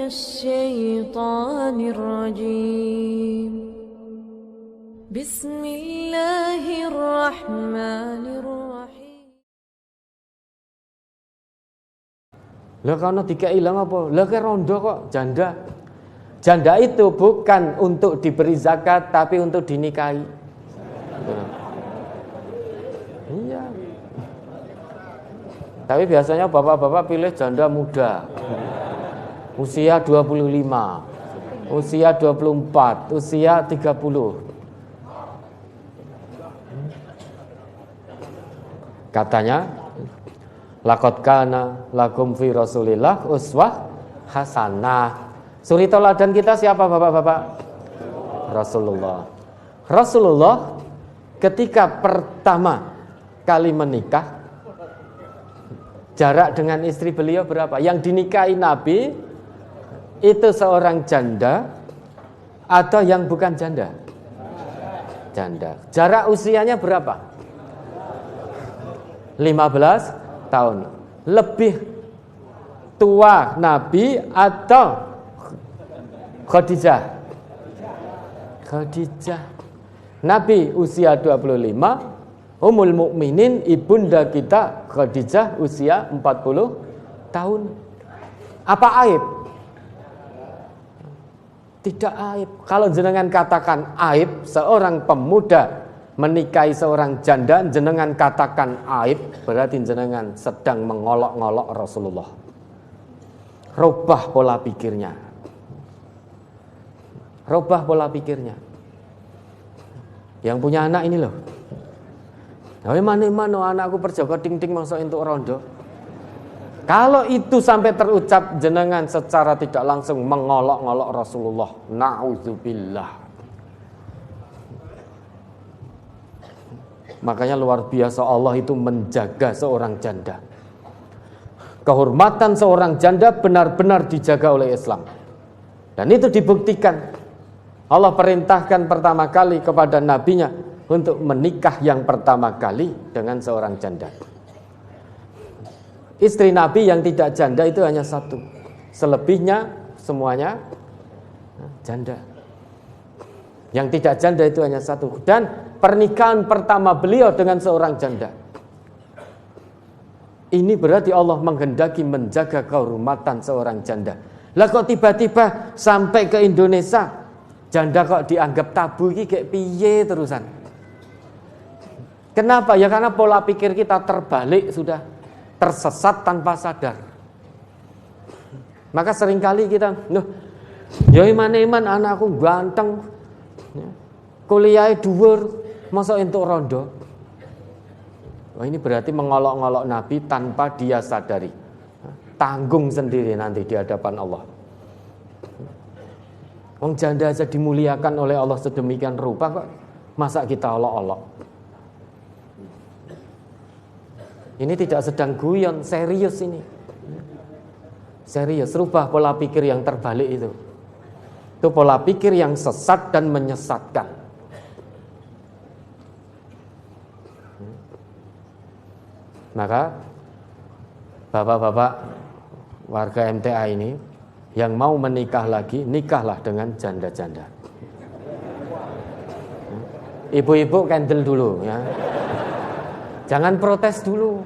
الشيطان الرجيم بسم الله الرحمن الرحيم. Lah karena dikai ilang apa? Lah ke rondo kok janda. Janda itu bukan untuk diberi zakat tapi untuk dinikahi. Iya. Tapi biasanya bapak-bapak pilih janda muda. Usia 25, usia 24, usia 30. Katanya, laqad kana lakum fi Rasulillah uswah hasanah. Suri teladan kita siapa bapak-bapak? Rasulullah. Rasulullah ketika pertama kali menikah, jarak dengan istri beliau berapa? Yang dinikahi Nabi itu seorang janda atau yang bukan janda? Janda. Jarak usianya berapa? 15 tahun. Lebih tua Nabi atau Khadijah? Khadijah. Nabi usia 25, Ummul Mukminin ibunda kita Khadijah usia 40 tahun. Apa aib? Tidak aib. Kalau jenengan katakan aib, seorang pemuda menikahi seorang janda, jenengan katakan aib, berarti jenengan sedang mengolok-ngolok Rasulullah. Rubah pola pikirnya. Rubah pola pikirnya. Yang punya anak ini loh. Mana anakku perjaga ting-ting masuk untuk rondo. Kalau itu sampai terucap, jenengan secara tidak langsung mengolok-ngolok Rasulullah. Na'udzubillah. Makanya luar biasa Allah itu menjaga seorang janda. Kehormatan seorang janda benar-benar dijaga oleh Islam. Dan itu dibuktikan. Allah perintahkan pertama kali kepada nabinya untuk menikah yang pertama kali dengan seorang janda. Istri Nabi yang tidak janda itu hanya satu. Selebihnya semuanya janda. Yang tidak janda itu hanya satu. Dan pernikahan pertama beliau dengan seorang janda. Ini berarti Allah menghendaki menjaga kehormatan seorang janda. Lah kok tiba-tiba sampai ke Indonesia, janda kok dianggap tabu iki kayak piye terusan? Kenapa? Ya karena pola pikir kita terbalik, sudah tersesat tanpa sadar. Maka seringkali kita, ya iman anakku ganteng, kuliahnya dhuwur, masa entuk rondo. Wah, ini berarti mengolok-ngolok Nabi tanpa dia sadari. Tanggung sendiri nanti di hadapan Allah. Wong janda aja dimuliakan oleh Allah sedemikian rupa kok, masa kita olok-olok? Ini tidak sedang guyon, serius ini. Serius, rubah pola pikir yang terbalik itu. Itu pola pikir yang sesat dan menyesatkan. Maka bapak-bapak warga MTA ini yang mau menikah lagi, nikahlah dengan janda-janda. Ibu-ibu kendel dulu ya. Jangan protes dulu.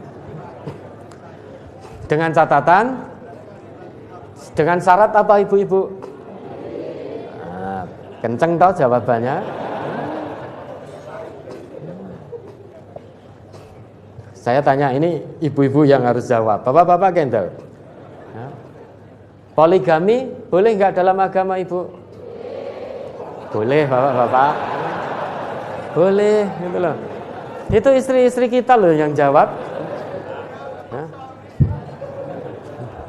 Dengan catatan, dengan syarat apa ibu-ibu? Nah, kenceng toh jawabannya. Saya tanya, ini ibu-ibu yang harus jawab. Bapak-bapak kendel. Poligami boleh nggak dalam agama ibu? Boleh bapak-bapak. Boleh gitu loh. Itu istri-istri kita loh yang jawab.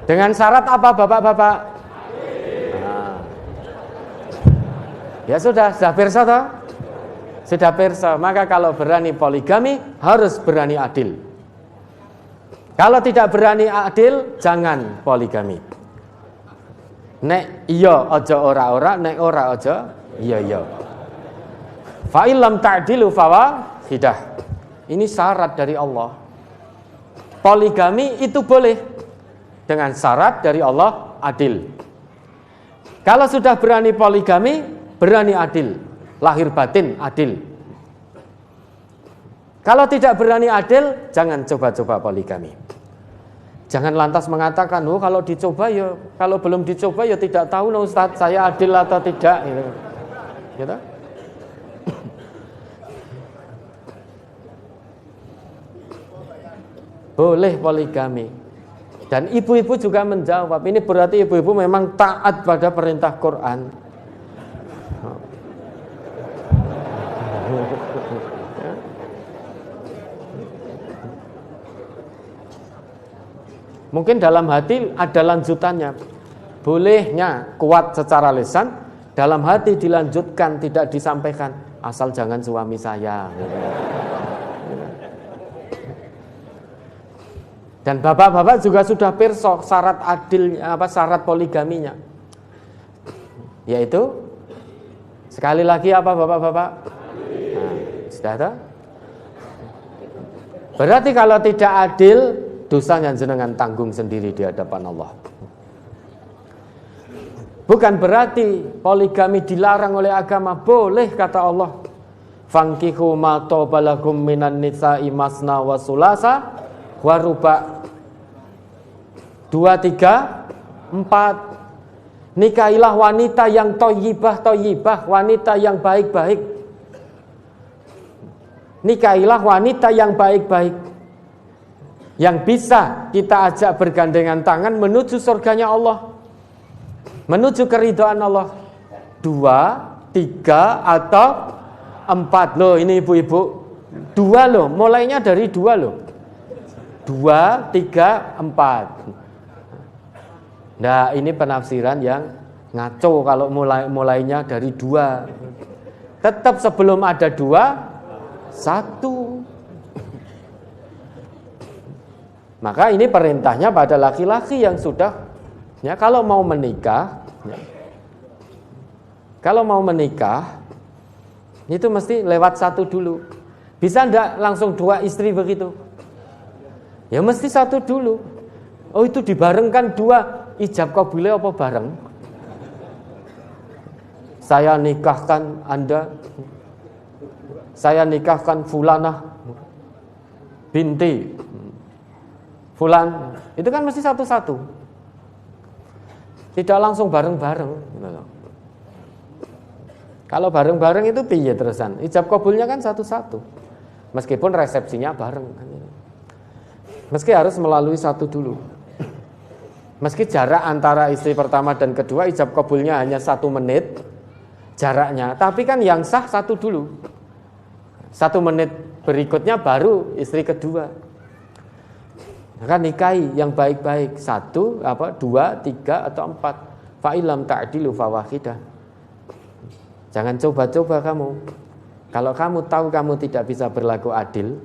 Dengan syarat apa bapak-bapak? Nah. Ya sudah pirsa toh? Sudah pirsa. Maka kalau berani poligami harus berani adil. Kalau tidak berani adil, jangan poligami. Nek iya aja ora-ora, nek ora aja iya. Fa illam ta'dilu fawahidah. Ini syarat dari Allah. Poligami itu boleh dengan syarat dari Allah adil. Kalau sudah berani poligami, berani adil, lahir batin adil. Kalau tidak berani adil, jangan coba-coba poligami. Jangan lantas mengatakan, oh kalau dicoba ya, kalau belum dicoba ya tidak tahu no Ustaz, saya adil atau tidak. Gitu. Boleh poligami. Dan ibu-ibu juga menjawab, ini berarti ibu-ibu memang taat pada perintah Quran. Mungkin dalam hati ada lanjutannya. Bolehnya kuat secara lisan, dalam hati dilanjutkan, tidak disampaikan, asal jangan suami saya. Dan bapak-bapak juga sudah pirsa syarat adilnya, syarat poligaminya. Yaitu sekali lagi apa bapak-bapak? Nah, sudah ada? Berarti kalau tidak adil, dosanya jenengan tanggung sendiri di hadapan Allah. Bukan berarti poligami dilarang oleh agama, boleh kata Allah. Fankihu ma tobalakum minan nisa'i masna wa sulasa wa ruba. 2, 3, 4. Nikahilah wanita yang toyibah, wanita yang baik-baik. Nikahilah wanita yang baik-baik, yang bisa kita ajak bergandengan tangan menuju surganya Allah, menuju keridhaan Allah. 2, 3 atau 4. Loh ini ibu-ibu, 2 loh, mulainya dari 2 loh. 2, 3, 4. Nah ini penafsiran yang ngaco kalau mulainya dari 2. Tetap sebelum ada 2, 1. Maka ini perintahnya pada laki-laki yang sudah ya, kalau mau menikah ya, kalau mau menikah itu mesti lewat 1 dulu. Bisa enggak langsung 2 istri begitu? Ya mesti 1 dulu. Oh itu dibarengkan 2 ijab qabulnya apa bareng? Saya nikahkan Anda, saya nikahkan Fulanah binti Fulan, itu kan mesti 1-1. Tidak langsung bareng-bareng. Kalau bareng-bareng itu piye terusan? Ijab qabulnya kan 1-1. Meskipun resepsinya bareng. Meski harus melalui 1 dulu. Meski jarak antara istri pertama dan kedua ijab qabulnya hanya 1 menit jaraknya, tapi kan yang sah 1 dulu. 1 menit berikutnya baru istri kedua. Maka nikahi yang baik-baik 1, 2, 3 atau 4. Fa ilam ta'dilu fawahidah. Jangan coba-coba kamu. Kalau kamu tahu kamu tidak bisa berlaku adil,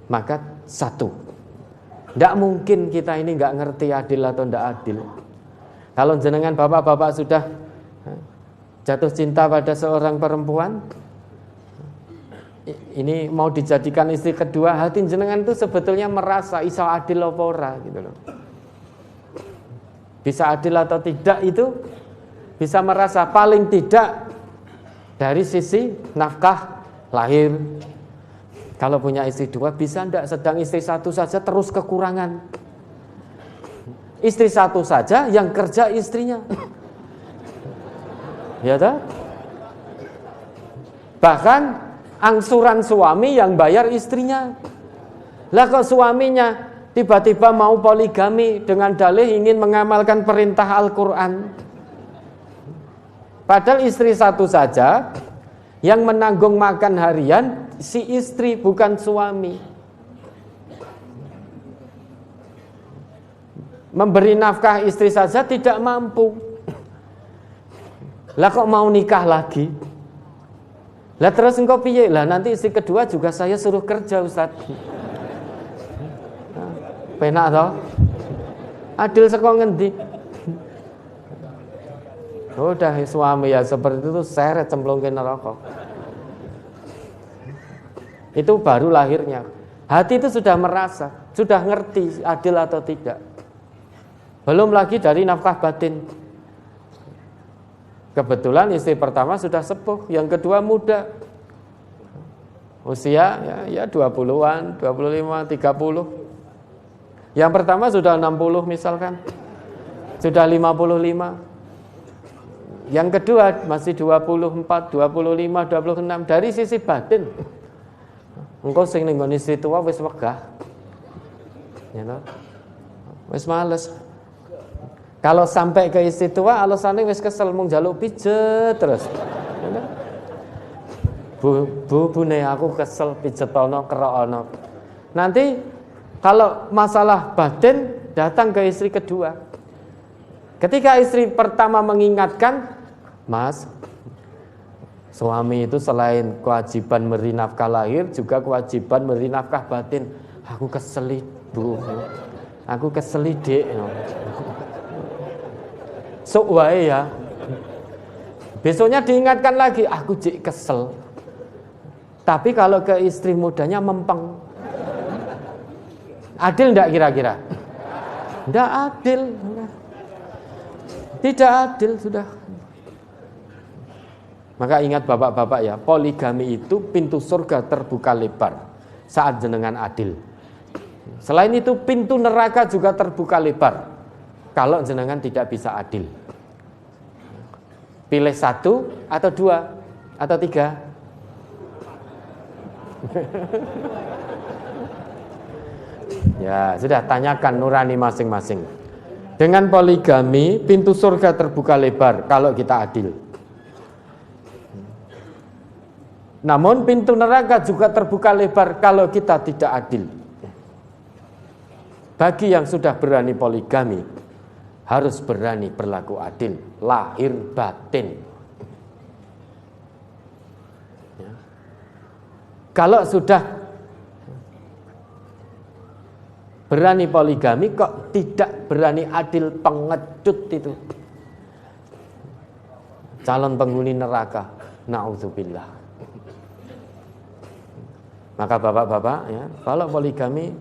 maka 1. Tidak mungkin kita ini nggak ngerti adil atau tidak adil. Kalau jenengan bapak-bapak sudah jatuh cinta pada seorang perempuan, ini mau dijadikan istri kedua, hati jenengan itu sebetulnya merasa isa adil apa ora gitu loh. Bisa adil atau tidak itu bisa merasa, paling tidak dari sisi nafkah lahir. Kalau punya istri 2 bisa enggak, sedang istri 1 saja terus kekurangan. Istri 1 saja yang kerja istrinya. Ya toh? Bahkan angsuran suami yang bayar istrinya. Lah kok suaminya tiba-tiba mau poligami dengan dalih ingin mengamalkan perintah Al-Qur'an. Padahal istri 1 saja yang menanggung makan harian si istri, bukan suami. Memberi nafkah istri saja tidak mampu. Lah kok mau nikah lagi? Lah terus engkau piye? Lah nanti istri kedua juga saya suruh kerja Ustaz. Penak toh? Adil saka ngendi? Udah suami ya seperti itu seret cemplung ke neraka. Itu baru lahirnya. Hati itu sudah merasa, sudah ngerti adil atau tidak. Belum lagi dari nafkah batin. Kebetulan istri pertama sudah sepuh, yang kedua muda. Usia ya 20-an, 25, 30. Yang pertama sudah 60 misalkan. Sudah 55. Yang kedua masih 24, 25, 26. Dari sisi batin, engkau sing ning istri tua wis wegah. Ya know? Wis males. Kalau sampai ke istri tua alasannya wis kesel mung njaluk pijet terus. Ya know? Bu, aku kesel pijetono keroono. Nanti kalau masalah batin datang ke istri kedua. Ketika istri pertama mengingatkan, Mas, suami itu selain kewajiban memberi nafkah lahir juga kewajiban memberi nafkah batin. Aku keselit, Bu. Aku keselit, Dek. Sok wae ya. Besoknya diingatkan lagi, aku jek kesel. Tapi kalau ke istri mudanya mempeng. Adil enggak kira-kira? Enggak adil. Tidak adil sudah. Maka ingat bapak-bapak ya, poligami itu pintu surga terbuka lebar saat jenengan adil. Selain itu pintu neraka juga terbuka lebar kalau jenengan tidak bisa adil. Pilih 1 atau 2 atau 3. Ya, sudah tanyakan nurani masing-masing. Dengan poligami, pintu surga terbuka lebar kalau kita adil. Namun pintu neraka juga terbuka lebar kalau kita tidak adil. Bagi yang sudah berani poligami, harus berani berlaku adil, lahir batin. Kalau sudah berani poligami kok tidak berani adil, pengecut itu. Calon penghuni neraka. Na'udzubillah. Maka bapak-bapak ya, kalau poligami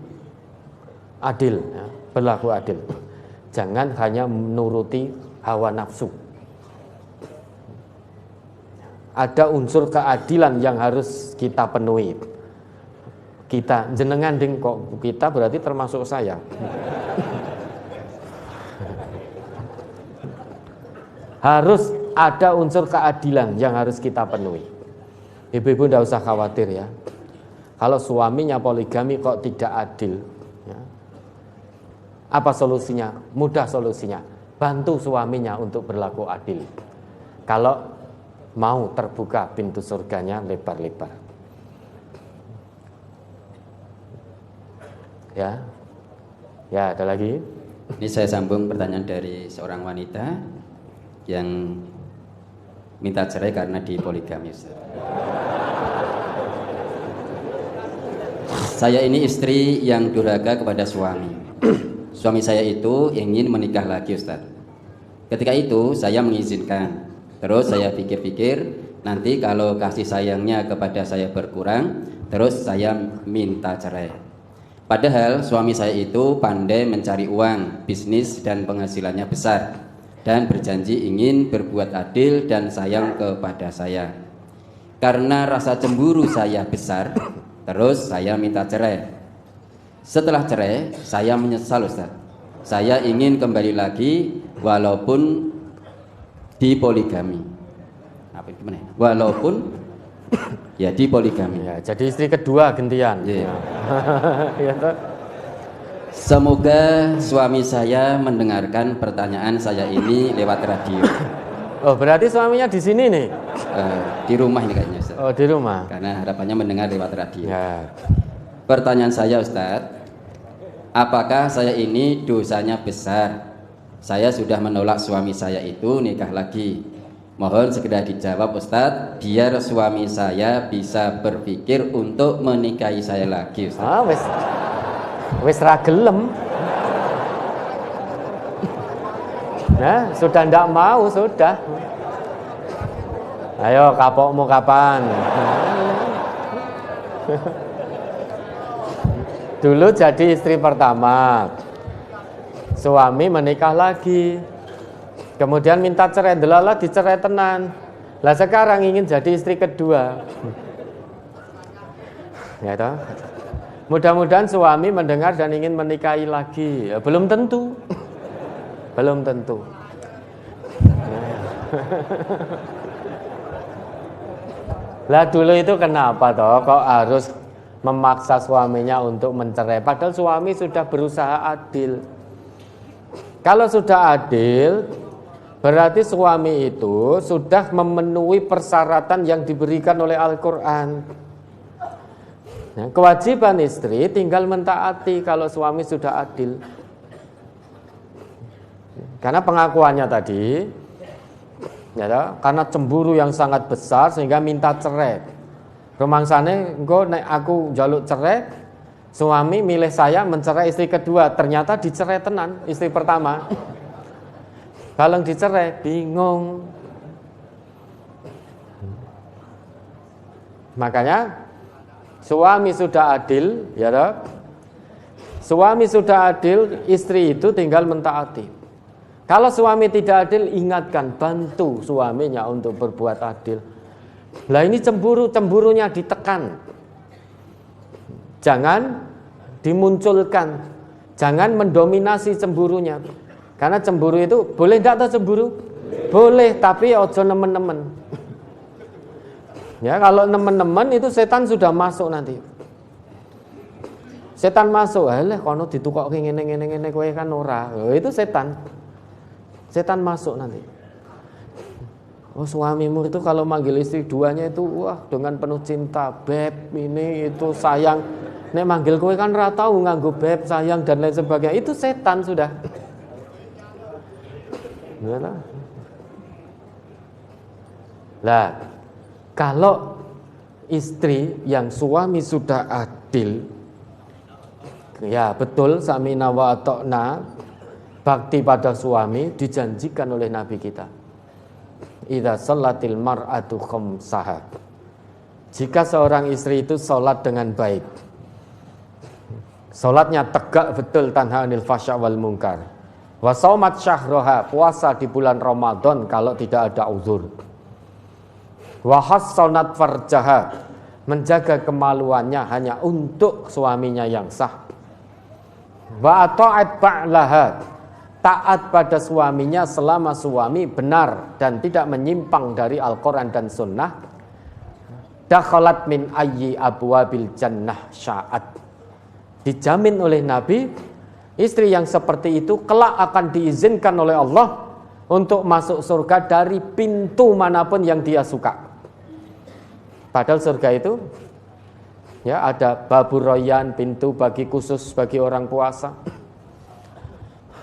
adil ya, berlaku adil. Jangan hanya menuruti hawa nafsu. Ada unsur keadilan yang harus kita penuhi. Kita jenengan ding kok kita berarti termasuk saya. Harus ada unsur keadilan yang harus kita penuhi. Ibu-ibu tidak usah khawatir ya. Kalau suaminya poligami kok tidak adil, ya. Apa solusinya? Mudah solusinya. Bantu suaminya untuk berlaku adil. Kalau mau terbuka pintu surganya lebar-lebar. Ya, ada lagi. Ini saya sambung pertanyaan dari seorang wanita yang minta cerai karena dipoligami. Saya ini istri yang durhaka kepada suami. Suami saya itu ingin menikah lagi, Ustaz. Ketika itu saya mengizinkan. Terus saya pikir-pikir, nanti kalau kasih sayangnya kepada saya berkurang, terus saya minta cerai. Padahal suami saya itu pandai mencari uang, bisnis dan penghasilannya besar, dan berjanji ingin berbuat adil dan sayang kepada saya. Karena rasa cemburu saya besar, terus saya minta cerai. Setelah cerai, saya menyesal, Ustaz. Saya ingin kembali lagi walaupun dipoligami. Apa gimana? Walaupun ya dipoligami. Ya, jadi istri kedua gantian. Yeah. Ya, semoga suami saya mendengarkan pertanyaan saya ini lewat radio. Oh, berarti suaminya di sini nih? Di rumah ini kayaknya, Ustaz. Oh, di rumah. Karena harapannya mendengar lewat radio. Ya. Pertanyaan saya, Ustaz, apakah saya ini dosanya besar? Saya sudah menolak suami saya itu nikah lagi. Mohon segera dijawab, Ustaz, biar suami saya bisa berpikir untuk menikahi saya lagi, Ustaz. Ah, wis ra gelem. Nah, sudah ndak mau, sudah. Ayo, kapokmu kapan? Dulu jadi istri pertama, suami menikah lagi. Kemudian minta cerai, delala dicerai tenan. Lah sekarang ingin jadi istri kedua. Ya toh? Mudah-mudahan suami mendengar dan ingin menikahi lagi. Ya, belum tentu. Belum tentu. Lah dulu itu kenapa toh kok harus memaksa suaminya untuk mencerai? Padahal suami sudah berusaha adil. Kalau sudah adil, berarti suami itu sudah memenuhi persyaratan yang diberikan oleh Al-Quran. Kewajiban istri tinggal mentaati kalau suami sudah adil. Karena pengakuannya tadi, ya, karena cemburu yang sangat besar sehingga minta cerai. Rumangsane engko nek aku njaluk cerai, suami milih saya mencerai istri kedua, ternyata dicerai tenan istri pertama. Kalau dicerai bingung. Makanya suami sudah adil, ya toh? Suami sudah adil, istri itu tinggal mentaati. Kalau suami tidak adil, ingatkan, bantu suaminya untuk berbuat adil. Lah ini cemburunya ditekan. Jangan dimunculkan, jangan mendominasi cemburunya. Karena cemburu itu boleh tidak atau cemburu? Boleh, tapi ojo nemen-nemen. Ya, kalau nemen-nemen itu setan sudah masuk nanti. Setan masuk, alah kono ditukokke ngene kowe kan ora. Itu setan. Setan masuk nanti. Oh, suamimu itu kalau manggil istri duanya itu wah dengan penuh cinta, beb ini itu sayang. Nek manggil kowe kan ora tau nganggo beb, sayang dan lain sebagainya. Itu setan sudah. Lah, kalau istri yang suami sudah adil, ya betul samina wa ata'na, bakti pada suami dijanjikan oleh Nabi kita. Idza shallatil mar'atu khamsaha. Jika seorang istri itu sholat dengan baik, sholatnya tegak betul tanha anil fasya wal munkar, wa shaumat syahroha, puasa di bulan Ramadan kalau tidak ada uzur, wa hassanat farjaha, menjaga kemaluannya hanya untuk suaminya yang sah, wa ata'at ba'laha, taat pada suaminya selama suami benar dan tidak menyimpang dari Al-Quran dan Sunnah, dakhalat min ayyi abwabil jannah sya'at. Dijamin oleh Nabi, istri yang seperti itu kelak akan diizinkan oleh Allah untuk masuk surga dari pintu manapun yang dia suka. Padahal surga itu ya ada babur royan, pintu bagi khusus bagi orang puasa.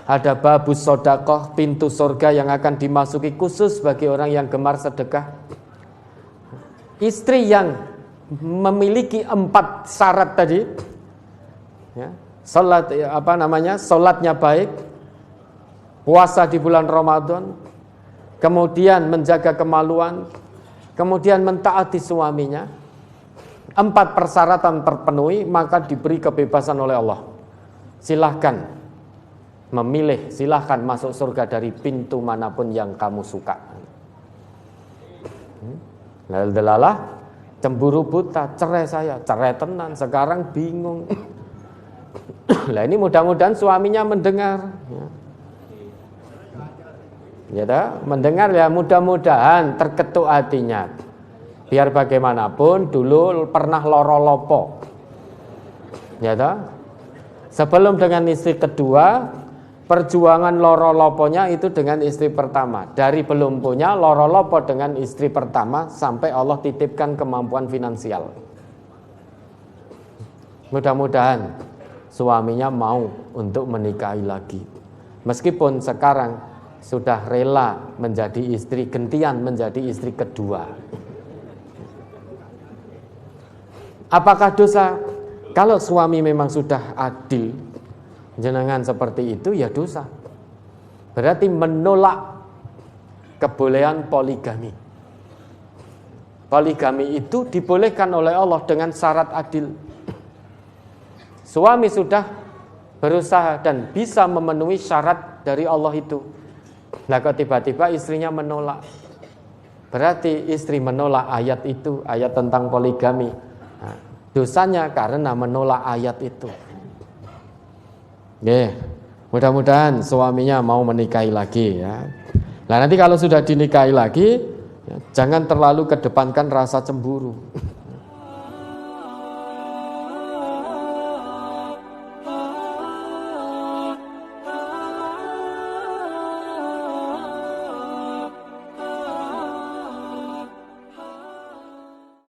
Ada babus sodakoh, pintu surga yang akan dimasuki khusus bagi orang yang gemar sedekah. Istri yang memiliki 4 syarat tadi, ya, sholatnya baik, puasa di bulan Ramadan, kemudian menjaga kemaluan, kemudian mentaati suaminya, 4 persyaratan terpenuhi, maka diberi kebebasan oleh Allah. Silahkan memilih, silahkan masuk surga dari pintu manapun yang kamu suka. Lalah cemburu buta, cerai saya, cerai tenan, sekarang bingung. Lah ini mudah-mudahan suaminya mendengar. Ya dah, mendengar ya, mudah-mudahan terketuk hatinya. Biar bagaimanapun dulu pernah loro lopo. Ya dah. Sebelum dengan istri kedua, perjuangan loro loponya itu dengan istri pertama. Dari belum punya loro lopo dengan istri pertama sampai Allah titipkan kemampuan finansial. Mudah-mudahan suaminya mau untuk menikahi lagi. Meskipun sekarang sudah rela menjadi istri gentian, menjadi istri kedua. Apakah dosa? Kalau suami memang sudah adil, jenengan seperti itu, ya dosa. Berarti menolak kebolehan poligami. Poligami itu dibolehkan oleh Allah dengan syarat adil. Suami sudah berusaha dan bisa memenuhi syarat dari Allah itu. Nah kok tiba-tiba istrinya menolak. Berarti istri menolak ayat itu, ayat tentang poligami. Nah, dosanya karena menolak ayat itu. Mudah-mudahan suaminya mau menikahi lagi ya. Nah nanti kalau sudah dinikahi lagi, ya, jangan terlalu kedepankan rasa cemburu.